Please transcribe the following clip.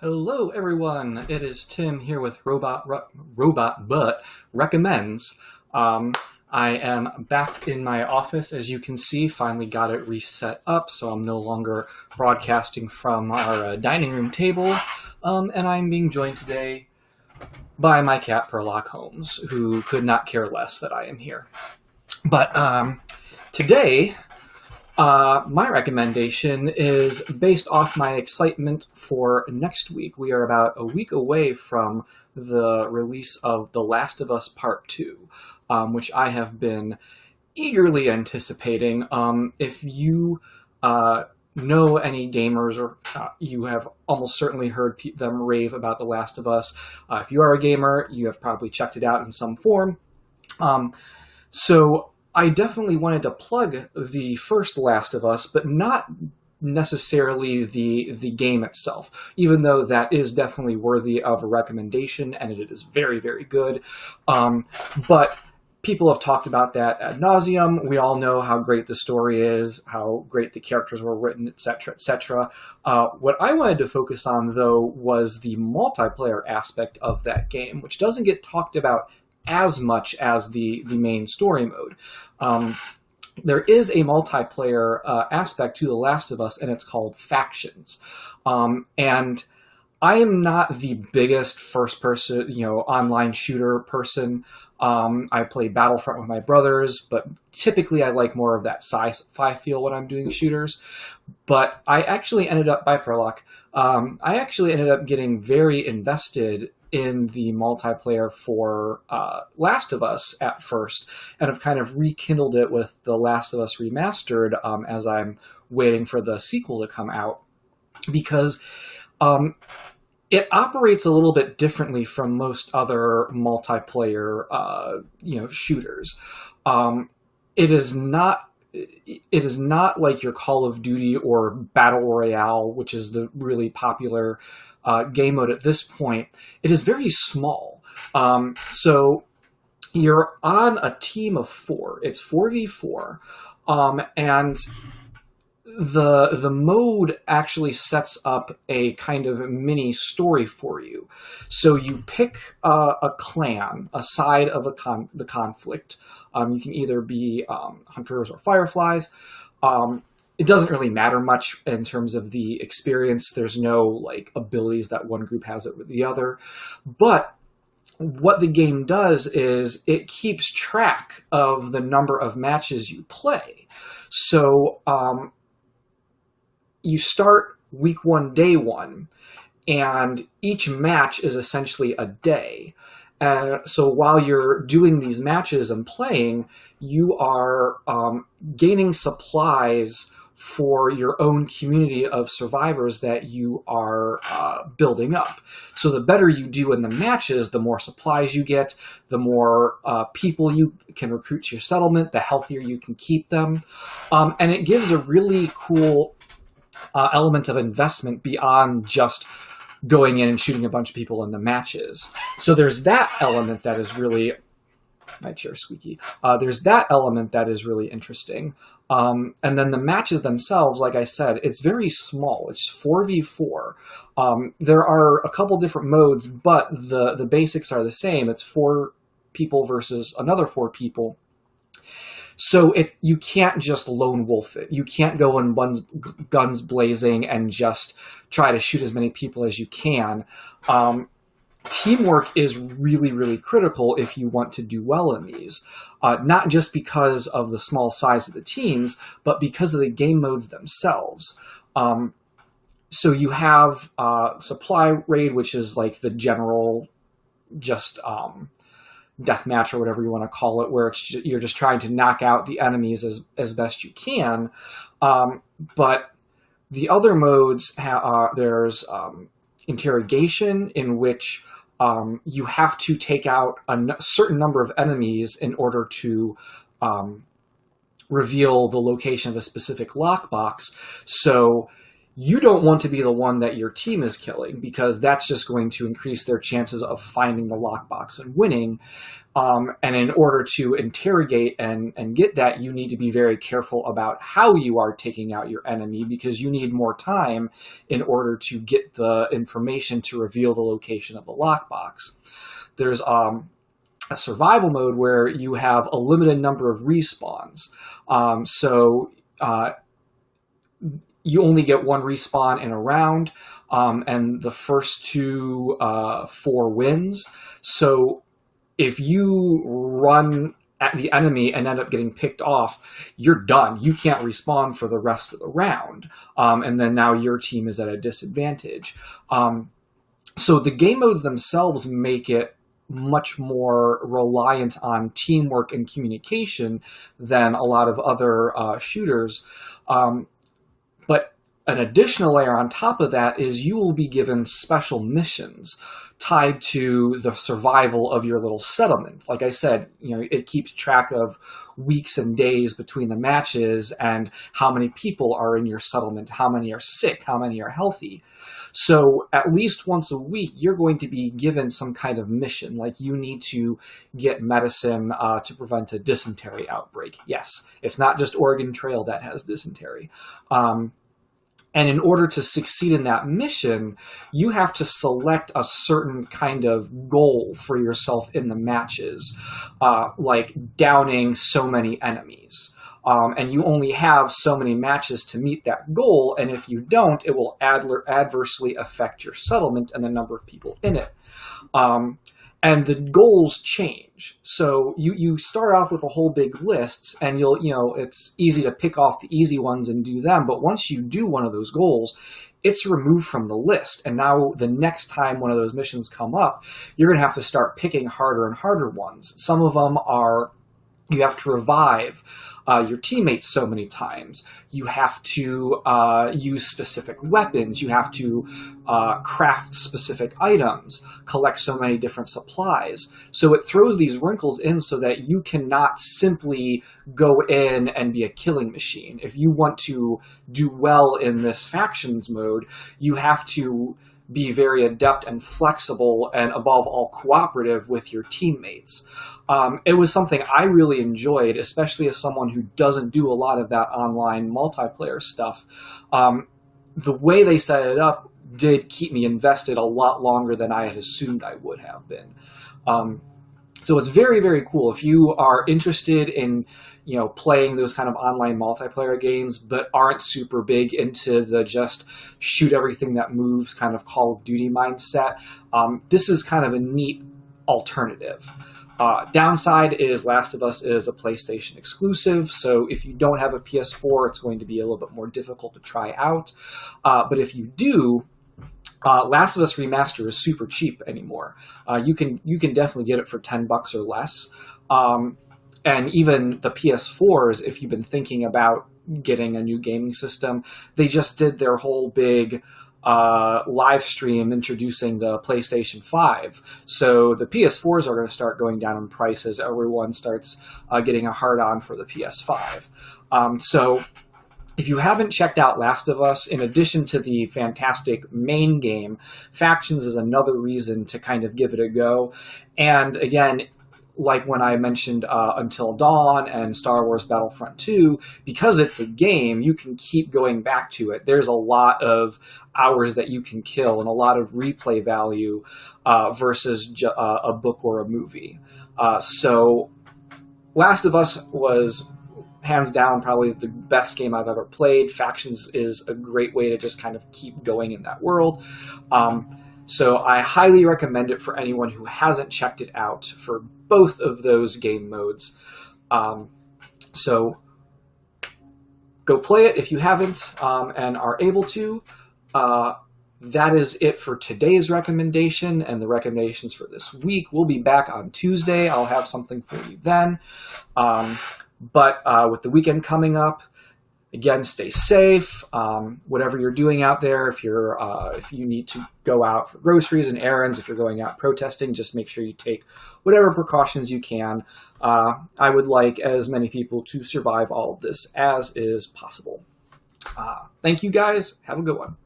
Hello, everyone. It is Tim here with Robot But Recommends. Um, I am back in my office, as you can see. Finally got it reset up, so I'm no longer broadcasting from our dining room table. And I'm being joined today by my cat Perlock Holmes, who could not care less that I am here. But today my recommendation is based off my excitement for next week. We are about a week away from the release of The Last of Us Part 2, which I have been eagerly anticipating. If you know any gamers, or you have almost certainly heard them rave about The Last of Us. If you are a gamer, you have probably checked it out in some form. So I definitely wanted to plug the first Last of Us, but not necessarily the game itself, even though that is definitely worthy of a recommendation, and it is very, very good. But people have talked about that ad nauseum. We all know how great the story is, how great the characters were written, etc., etc. What I wanted to focus on, though, was the multiplayer aspect of that game, which doesn't get talked about as much as the main story mode. There is a multiplayer aspect to The Last of Us, and it's called Factions. And I am not the biggest first-person, online shooter person. I play Battlefront with my brothers, but typically I like more of that sci-fi feel when I'm doing shooters. But I actually ended up, by Perlock, I actually ended up getting very invested in the multiplayer for Last of Us at first, and have kind of rekindled it with The Last of Us Remastered as I'm waiting for the sequel to come out, because it operates a little bit differently from most other multiplayer shooters. It is not like your Call of Duty or Battle Royale, which is the really popular game mode at this point. It is very small. So you're on a team of 4. It's 4v4. And the mode actually sets up a kind of mini story for you. So you pick a clan, a side of the conflict. You can either be hunters or fireflies. It doesn't really matter much in terms of the experience. There's no abilities that one group has over the other. But what the game does is it keeps track of the number of matches you play. So you start week 1, day 1, and each match is essentially a day. So while you're doing these matches and playing, you are gaining supplies for your own community of survivors that you are building up. So the better you do in the matches, the more supplies you get, the more people you can recruit to your settlement, the healthier you can keep them. And it gives a really cool element of investment beyond just going in and shooting a bunch of people in the matches. So there's that element that is really... My chair's squeaky. There's that element that is really interesting. And then the matches themselves, like I said, it's very small. It's 4v4. There are a couple different modes, but the basics are the same. It's 4 people versus another 4 people. So you can't just lone wolf it. You can't go in guns blazing and just try to shoot as many people as you can. Teamwork is really, really critical if you want to do well in these. Not just because of the small size of the teams, but because of the game modes themselves. So you have Supply Raid, which is like the general just deathmatch or whatever you want to call it, where you're just trying to knock out the enemies as best you can. But the other modes, there's interrogation, in which you have to take out a certain number of enemies in order to reveal the location of a specific lockbox. So you don't want to be the one that your team is killing, because that's just going to increase their chances of finding the lockbox and winning. And in order to interrogate and get that, you need to be very careful about how you are taking out your enemy, because you need more time in order to get the information to reveal the location of the lockbox. There's a survival mode where you have a limited number of respawns. You only get one respawn in a round, and the first 4 wins. So if you run at the enemy and end up getting picked off, you're done. You can't respawn for the rest of the round. And then now your team is at a disadvantage. So the game modes themselves make it much more reliant on teamwork and communication than a lot of other shooters. But an additional layer on top of that is you will be given special missions tied to the survival of your little settlement. Like I said, it keeps track of weeks and days between the matches and how many people are in your settlement, how many are sick, how many are healthy. So at least once a week, you're going to be given some kind of mission, like you need to get medicine to prevent a dysentery outbreak. Yes, it's not just Oregon Trail that has dysentery. And in order to succeed in that mission, you have to select a certain kind of goal for yourself in the matches, like downing so many enemies. And you only have so many matches to meet that goal, and if you don't, it will adversely affect your settlement and the number of people in it. And the goals change. So you start off with a whole big list, and it's easy to pick off the easy ones and do them. But once you do one of those goals, it's removed from the list. And now the next time one of those missions come up, you're going to have to start picking harder and harder ones. Some of them are, you have to revive your teammates so many times. You have to use specific weapons. You have to craft specific items, collect so many different supplies. So it throws these wrinkles in so that you cannot simply go in and be a killing machine. If you want to do well in this factions mode, you have to be very adept and flexible, and above all, cooperative with your teammates. It was something I really enjoyed, especially as someone who doesn't do a lot of that online multiplayer stuff. The way they set it up did keep me invested a lot longer than I had assumed I would have been. So it's very, very cool. If you are interested in, playing those kind of online multiplayer games, but aren't super big into the just shoot everything that moves kind of Call of Duty mindset, this is kind of a neat alternative. Downside is Last of Us is a PlayStation exclusive, so if you don't have a PS4, it's going to be a little bit more difficult to try out. But if you do, Last of Us Remaster is super cheap anymore. You can definitely get it for $10 or less. And even the PS4s, if you've been thinking about getting a new gaming system, they just did their whole big live stream introducing the PlayStation 5. So the PS4s are going to start going down in price as everyone starts getting a hard-on for the PS5. So if you haven't checked out Last of Us, in addition to the fantastic main game, Factions is another reason to kind of give it a go. And again, like when I mentioned Until Dawn and Star Wars Battlefront 2, because it's a game, you can keep going back to it. There's a lot of hours that you can kill and a lot of replay value versus a book or a movie. So Last of Us was hands down probably the best game I've ever played. Factions is a great way to just kind of keep going in that world. So I highly recommend it for anyone who hasn't checked it out for both of those game modes. So go play it if you haven't and are able to. That is it for today's recommendation and the recommendations for this week. We'll be back on Tuesday. I'll have something for you then. But with the weekend coming up, again, stay safe. Whatever you're doing out there, if you need to go out for groceries and errands, if you're going out protesting, just make sure you take whatever precautions you can. I would like as many people to survive all of this as is possible. Thank you guys. Have a good one.